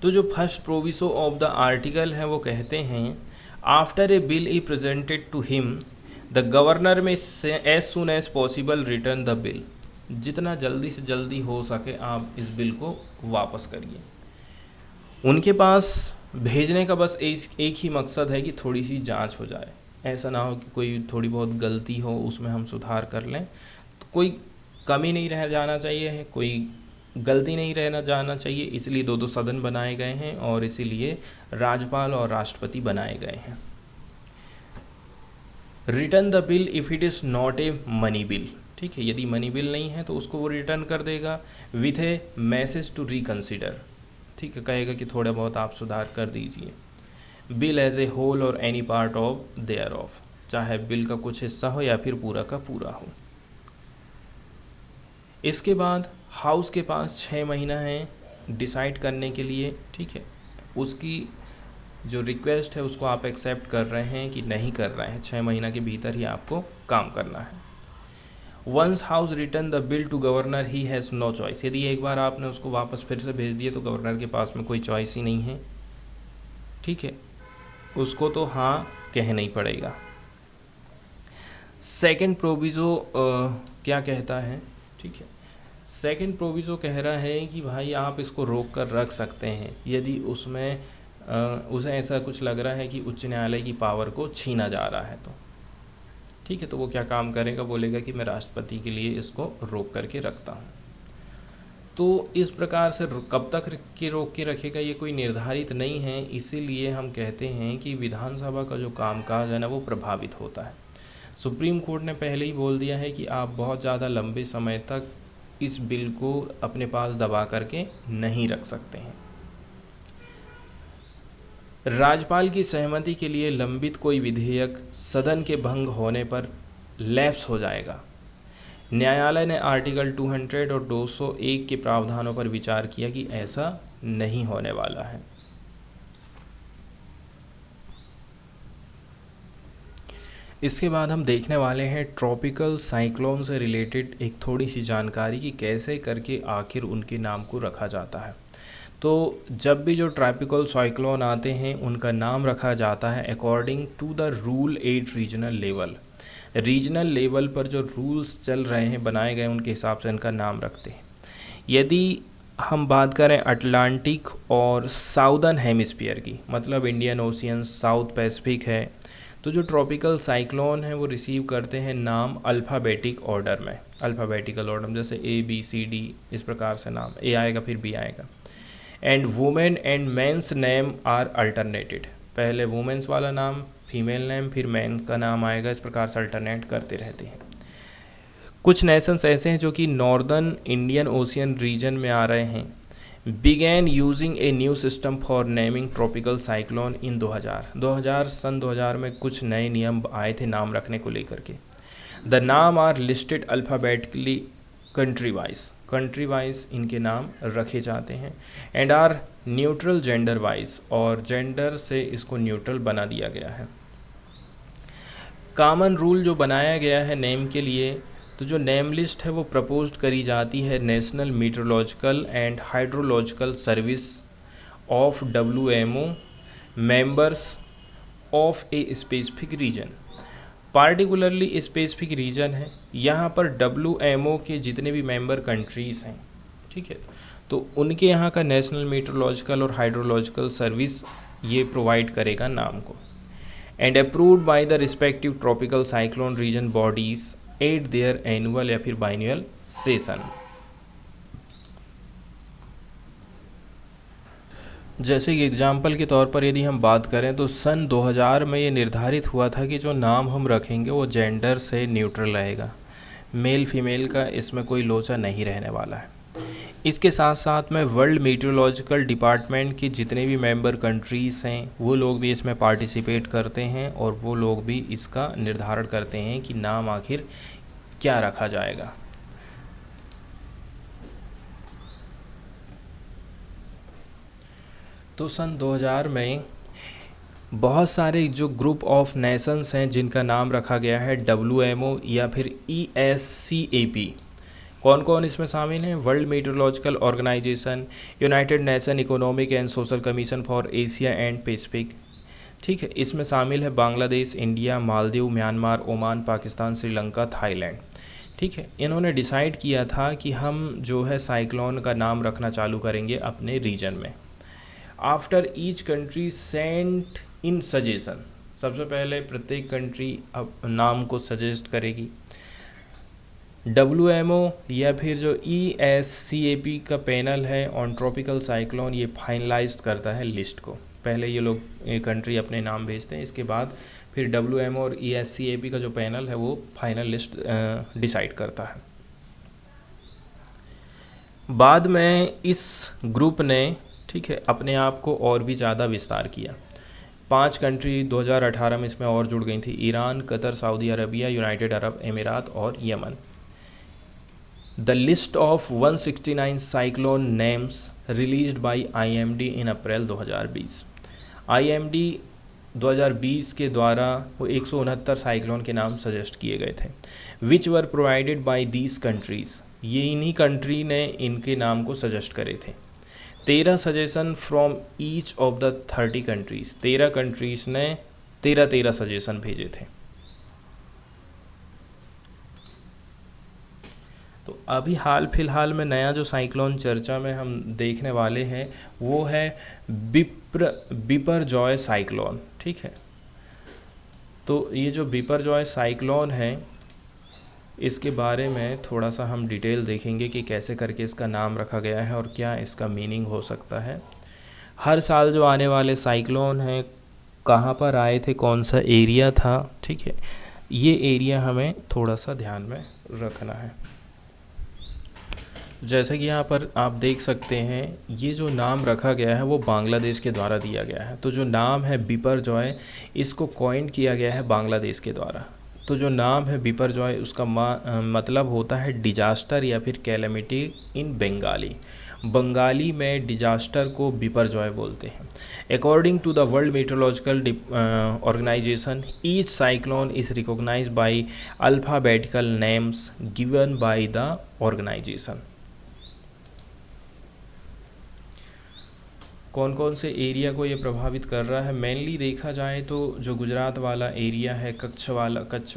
तो जो first proviso of the article है वो कहते हैं after a bill is presented to him the governor may as soon as possible return the bill. जितना जल्दी से जल्दी हो सके आप इस बिल को वापस करिए। उनके पास भेजने का बस एक ही मकसद है कि थोड़ी सी जांच हो जाए, ऐसा ना हो कि कोई थोड़ी बहुत गलती हो उसमें हम सुधार कर लें। तो कोई कमी नहीं रह जाना चाहिए, कोई गलती नहीं रहना जाना चाहिए, इसलिए 2 सदन बनाए गए हैं और इसीलिए राज्यपाल और राष्ट्रपति बनाए गए हैं। Return the bill if it is not a money bill, ठीक है। यदि मनी बिल नहीं है तो उसको वो रिटर्न कर देगा with a message to reconsider, ठीक है। कहेगा कि थोड़ा बहुत आप सुधार कर दीजिए। बिल एज ए होल और any part of their of, चाहे बिल का कुछ हिस्सा हो या फिर पूरा का पूरा हो। इसके बाद हाउस के पास 6 महीना है डिसाइड करने के लिए, ठीक है। उसकी जो रिक्वेस्ट है उसको आप एक्सेप्ट कर रहे हैं कि नहीं कर रहे हैं, 6 महीना के भीतर ही आपको काम करना है। Once house return the bill to governor he has no choice. यदि एक बार आपने उसको वापस फिर से भेज दिया तो गवर्नर के पास में कोई चॉइस ही नहीं है, ठीक है। उसको तो हाँ कहना ही पड़ेगा। सेकंड प्रोविज़ो क्या कहता है, ठीक है, सेकंड प्रोविज़ो कह रहा है कि भाई आप इसको रोक कर रख सकते हैं यदि उसमें उसे ऐसा कुछ लग रहा है कि उच्च न्यायालय की पावर को छीना जा रहा है तो ठीक है, तो वो क्या काम करेगा, बोलेगा कि मैं राष्ट्रपति के लिए इसको रोक करके रखता हूँ। तो इस प्रकार से कब तक के रोक के रखेगा ये कोई निर्धारित नहीं है, इसीलिए हम कहते हैं कि विधानसभा का जो कामकाज है ना वो प्रभावित होता है। सुप्रीम कोर्ट ने पहले ही बोल दिया है कि आप बहुत ज़्यादा लंबे समय तक इस बिल को अपने पास दबा करके नहीं रख सकते हैं। राज्यपाल की सहमति के लिए लंबित कोई विधेयक सदन के भंग होने पर लैप्स हो जाएगा। न्यायालय ने आर्टिकल 200 और 201 के प्रावधानों पर विचार किया कि ऐसा नहीं होने वाला है। इसके बाद हम देखने वाले हैं ट्रॉपिकल साइक्लोन से रिलेटेड एक थोड़ी सी जानकारी कि कैसे करके आखिर उनके नाम को रखा जाता है। तो जब भी जो ट्रॉपिकल साइक्लोन आते हैं उनका नाम रखा जाता है according to the rule 8 regional level. Regional level पर जो रूल्स चल रहे हैं बनाए गए उनके हिसाब से इनका नाम रखते हैं। यदि हम बात करें अटलांटिक और साउदर्न हेमिस्फीयर की, मतलब इंडियन ओशियन, साउथ पैसिफिक है, तो जो ट्रॉपिकल साइक्लोन है वो रिसीव करते हैं नाम अल्फ़ाबेटिक ऑर्डर में, अल्फ़ाबेटिकल ऑर्डर में, जैसे ABCD इस प्रकार से नाम, A आएगा फिर B आएगा। And women and men's names are alternated, पहले वुमेन्स वाला नाम, फीमेल नेम, फिर मेंस का नाम आएगा, इस प्रकार से अल्टरनेट करते रहते हैं। कुछ नेशंस ऐसे हैं जो कि नॉर्दर्न इंडियन ओशियन रीजन में आ रहे हैं। Began using a new system for naming tropical cyclone in 2000 में कुछ नए नियम आए थे नाम रखने को लेकर के। द नाम are listed alphabetically country wise इनके नाम रखे जाते हैं and are neutral gender wise, और जेंडर से इसको न्यूट्रल बना दिया गया है। कॉमन रूल जो बनाया गया है नेम के लिए, तो जो नेम लिस्ट है वो प्रपोज्ड करी जाती है national meteorological and hydrological service of WMO members of a specific region. Particularly specific region है, यहाँ पर WMO के जितने भी मेंबर कंट्रीज़ हैं, ठीक है, तो उनके यहाँ का नेशनल मीटरोलॉजिकल और हाइड्रोलॉजिकल सर्विस ये प्रोवाइड करेगा नाम को। And approved by the respective tropical cyclone region bodies at their annual या फिर बाइनियल सेशन। जैसे कि एग्जाम्पल के तौर पर यदि हम बात करें तो सन 2000 में ये निर्धारित हुआ था कि जो नाम हम रखेंगे वो जेंडर से न्यूट्रल रहेगा, मेल फीमेल का इसमें कोई लोचा नहीं रहने वाला है। इसके साथ साथ में वर्ल्ड मीटरोलॉजिकल डिपार्टमेंट की जितने भी मेंबर कंट्रीज़ हैं वो लोग भी इसमें पार्टिसिपेट करते हैं और वो लोग भी इसका निर्धारण करते हैं कि नाम आखिर क्या रखा जाएगा। तो सन 2000 में बहुत सारे जो ग्रुप ऑफ नेशंस हैं जिनका नाम रखा गया है WMO या फिर ESCAP। कौन कौन इसमें शामिल हैं? World Meteorological Organisation, United Nation Economic and Social Commission for Asia and Pacific, ठीक है, इसमें शामिल है Bangladesh, India, Maldives, Myanmar, Oman, Pakistan, Sri Lanka, Thailand, ठीक है। इन्होंने डिसाइड किया था कि हम जो है साइक्लोन का नाम रखना चालू करेंगे अपने रीजन में। आफ्टर ईच कंट्री सेंट इन सजेशन, सबसे पहले प्रत्येक कंट्री अब नाम को सजेस्ट करेगी। WMO या फिर जो ESCAP का पैनल है ऑन ट्रॉपिकल साइक्लोन, ये फाइनलाइज करता है लिस्ट को। पहले ये लोग कंट्री अपने नाम भेजते हैं, इसके बाद फिर WMO और ESCAP का जो पैनल है वो फाइनल लिस्ट डिसाइड करता है। बाद में इस ग्रुप ने, ठीक है, अपने आप को और भी ज़्यादा विस्तार किया। 5 कंट्री 2018 में इसमें और जुड़ गई थी, Iran, Qatar, Saudi Arabia, United Arab अमीरात और Yemen. The list of 169 cyclone names released by IMD in April 2020। IMD 2020 के द्वारा वो 169 साइक्लोन के नाम सजेस्ट किए गए थे, which were provided by these countries. ये इन्हीं कंट्री ने इनके नाम को सजेस्ट करे थे। 13 suggestion from each of the 30 countries, 13 countries ने 13 सजेशन भेजे थे। तो अभी हाल फिलहाल में नया जो साइक्लोन चर्चा में हम देखने वाले हैं वो है बिपरजॉय साइक्लोन। ठीक है, तो ये जो बिपरजॉय साइक्लोन है इसके बारे में थोड़ा सा हम डिटेल देखेंगे कि कैसे करके इसका नाम रखा गया है और क्या इसका मीनिंग हो सकता है। हर साल जो आने वाले साइक्लोन हैं कहाँ पर आए थे, कौन सा एरिया था, ठीक है, ये एरिया हमें थोड़ा सा ध्यान में रखना है। जैसे कि यहाँ पर आप देख सकते हैं ये जो नाम रखा गया है वो बांग्लादेश के द्वारा दिया गया है। तो जो नाम है बिपरजॉय इसको कॉइन किया गया है बांग्लादेश के द्वारा। तो जो नाम है बिपरजॉय उसका मतलब होता है डिजास्टर या फिर कैलेमिटी इन बंगाली। बंगाली में डिजास्टर को बिपरजॉय बोलते हैं। According to the World Meteorological Organisation each cyclone is recognised by alphabetical names given by the organisation. कौन कौन से एरिया को ये प्रभावित कर रहा है, मेनली देखा जाए तो जो गुजरात वाला एरिया है, कच्छ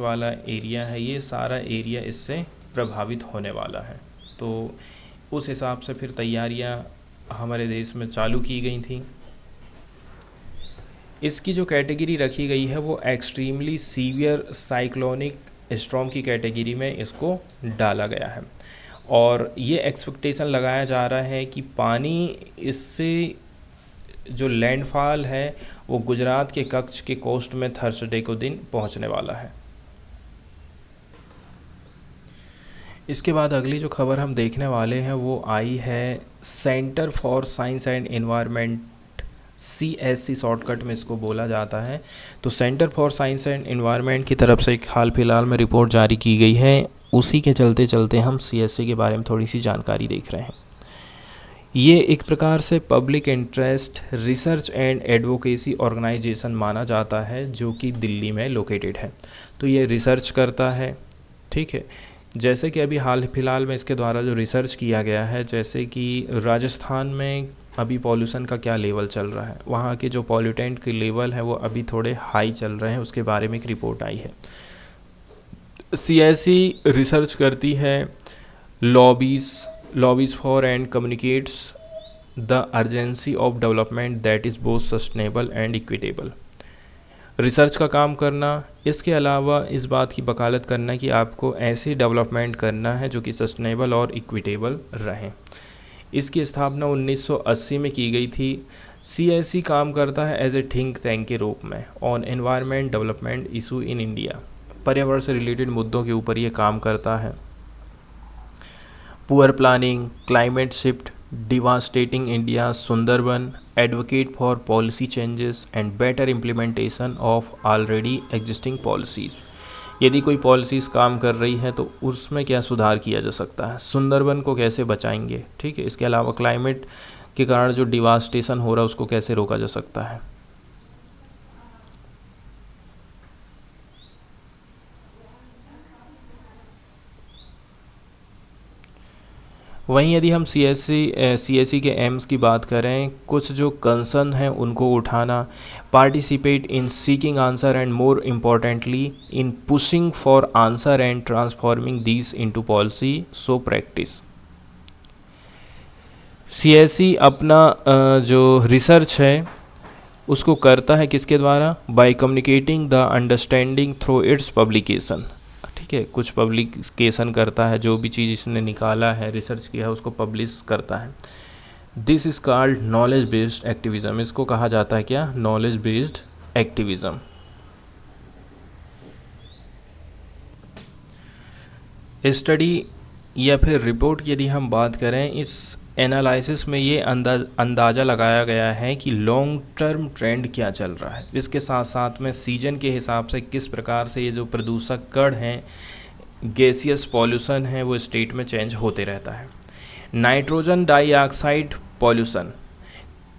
वाला एरिया है, ये सारा एरिया इससे प्रभावित होने वाला है। तो उस हिसाब से फिर तैयारियां हमारे देश में चालू की गई थी। इसकी जो कैटेगरी रखी गई है वो एक्सट्रीमली सीवियर साइक्लोनिक स्टॉर्म की कैटेगरी में इसको डाला गया है। और ये एक्सपेक्टेशन लगाया जा रहा है कि पानी इससे जो लैंडफॉल है वो गुजरात के कच्छ के कोस्ट में थर्सडे को दिन पहुंचने वाला है। इसके बाद अगली जो खबर हम देखने वाले हैं वो आई है centre for science and environment, CSE shortcut में इसको बोला जाता है। तो centre for science and environment की तरफ से एक हाल फिलहाल में रिपोर्ट जारी की गई है। उसी के चलते चलते हम CSE के बारे में थोड़ी सी जानकारी देख रहे हैं। ये एक प्रकार से public interest research and advocacy organisation माना जाता है जो कि दिल्ली में लोकेटेड है। तो ये रिसर्च करता है, ठीक है। जैसे कि अभी हाल फिलहाल में इसके द्वारा जो रिसर्च किया गया है, जैसे कि राजस्थान में अभी पॉल्यूशन का क्या लेवल चल रहा है, वहाँ के जो पॉल्यूटेंट के लेवल है वो अभी थोड़े हाई चल रहे हैं, उसके बारे में एक रिपोर्ट आई है। CSE रिसर्च करती है lobbies for and communicates the urgency of development that is both sustainable and equitable. Research का काम करना, इसके अलावा इस बात की वकालत करना कि आपको ऐसी डेवलपमेंट करना है जो कि सस्टेनेबल और इक्विटेबल रहें। इसकी स्थापना 1980 में की गई थी। CSE काम करता है एज ए थिंक टैंक के रूप में on environment development issue in India. पर्यावरण से रिलेटेड मुद्दों के ऊपर ये काम करता है। Poor planning, climate shift, devastating India, Sundarban, advocate for policy changes and better implementation of already existing policies. यदि कोई पॉलिसीज़ काम कर रही है तो उसमें क्या सुधार किया जा सकता है, सुंदरबन को कैसे बचाएंगे, ठीक है। इसके अलावा क्लाइमेट के कारण जो डिवास्टेशन हो रहा है उसको कैसे रोका जा सकता है। वहीं यदि हम CSE के एम्स की बात करें, कुछ जो कंसर्न हैं उनको उठाना, participate in seeking answer and more importantly in pushing for answer and transforming these into policy so practice. CSE अपना जो रिसर्च है उसको करता है किसके द्वारा, by communicating the understanding through its publication, ठीक है। कुछ पब्लिकेशन करता है, जो भी चीज़ इसने निकाला है, रिसर्च किया है, उसको पब्लिश करता है। This is called knowledge based activism. इसको कहा जाता है क्या, नॉलेज बेस्ड एक्टिविज़म। स्टडी या फिर रिपोर्ट यदि हम बात करें, इस एनालिसिस में ये अंदाज़ा लगाया गया है कि लॉन्ग टर्म ट्रेंड क्या चल रहा है। इसके साथ साथ में सीजन के हिसाब से किस प्रकार से ये जो प्रदूषक कण हैं, गैसियस पॉल्यूशन है, वो स्टेट में चेंज होते रहता है। नाइट्रोजन डाइऑक्साइड पॉल्यूशन,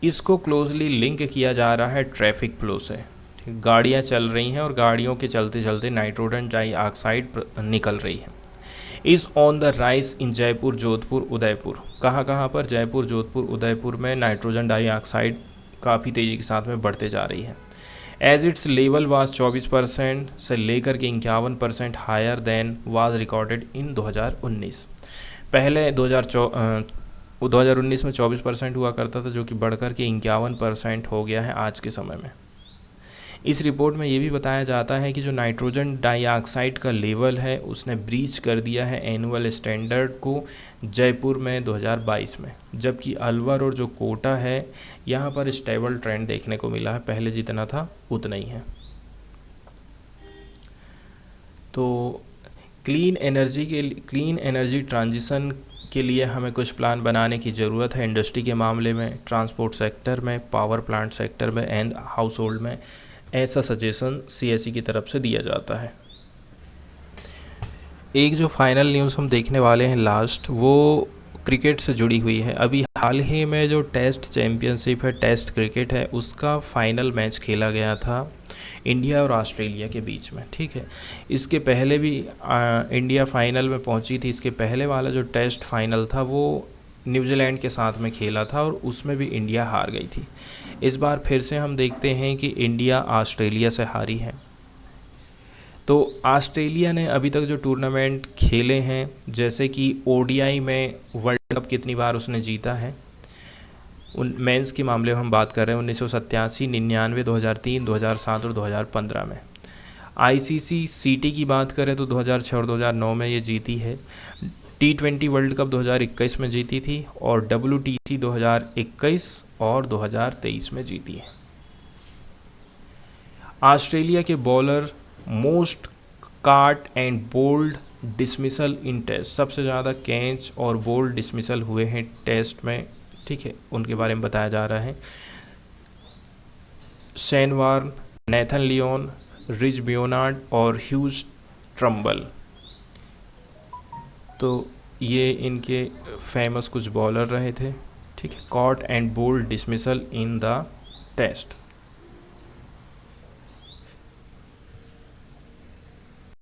इसको क्लोजली लिंक किया जा रहा है ट्रैफिक फ्लो से। गाड़ियाँ चल रही हैं और गाड़ियों के चलते चलते नाइट्रोजन डाइऑक्साइड निकल रही है। इज़ ऑन द राइस इन जयपुर, जोधपुर, उदयपुर। कहाँ कहाँ पर, जयपुर, जोधपुर, उदयपुर में नाइट्रोजन डाइऑक्साइड काफ़ी तेज़ी के साथ में बढ़ते जा रही है। एज इट्स लेवल वाज 24% से लेकर के 51% higher than was recorded in 2019। पहले 2019 में 24% हुआ करता था, जो कि बढ़कर के 51% हो गया है आज के समय में। इस रिपोर्ट में ये भी बताया जाता है कि जो नाइट्रोजन डाइऑक्साइड का लेवल है उसने ब्रीच कर दिया है एनुअल स्टैंडर्ड को जयपुर में 2022 में, जबकि अलवर और जो कोटा है यहाँ पर स्टेबल ट्रेंड देखने को मिला है, पहले जितना था उतना ही है। तो क्लीन एनर्जी ट्रांजिशन के लिए हमें कुछ प्लान बनाने की ज़रूरत है, इंडस्ट्री के मामले में, ट्रांसपोर्ट सेक्टर में, पावर प्लांट सेक्टर में एंड हाउस होल्ड में। ऐसा सजेशन CSE की तरफ से दिया जाता है। एक जो फाइनल न्यूज़ हम देखने वाले हैं लास्ट, वो क्रिकेट से जुड़ी हुई है। अभी हाल ही में जो टेस्ट चैम्पियनशिप है, टेस्ट क्रिकेट है, उसका फाइनल मैच खेला गया था इंडिया और ऑस्ट्रेलिया के बीच में, ठीक है। इसके पहले भी इंडिया फाइनल में पहुंची थी। इसके पहले वाला जो टेस्ट फाइनल था वो न्यूजीलैंड के साथ में खेला था और उसमें भी इंडिया हार गई थी। इस बार फिर से हम देखते हैं कि इंडिया ऑस्ट्रेलिया से हारी है। तो ऑस्ट्रेलिया ने अभी तक जो टूर्नामेंट खेले हैं, जैसे कि ODI में वर्ल्ड कप कितनी बार उसने जीता है, उन मेंस के मामले में हम बात कर रहे हैं 1987, 99, 2003, 2007 और 2015 में। ICC CT की बात करें तो 2006 और 2009 में ये जीती है। T20 वर्ल्ड कप 2021 में जीती थी और WTC 2021 और 2023 में जीती है। ऑस्ट्रेलिया के bowler most caught and bowled dismissal in test, सबसे ज़्यादा कैच और बोल्ड डिसमिसल हुए हैं टेस्ट में, ठीक है, उनके बारे में बताया जा रहा है। Shane Warne, Nathan Lyon, Rich Benaud और ह्यूज ट्रम्बल। तो ये इनके फेमस कुछ बॉलर रहे थे, ठीक है। Caught and bowled dismissal in the test.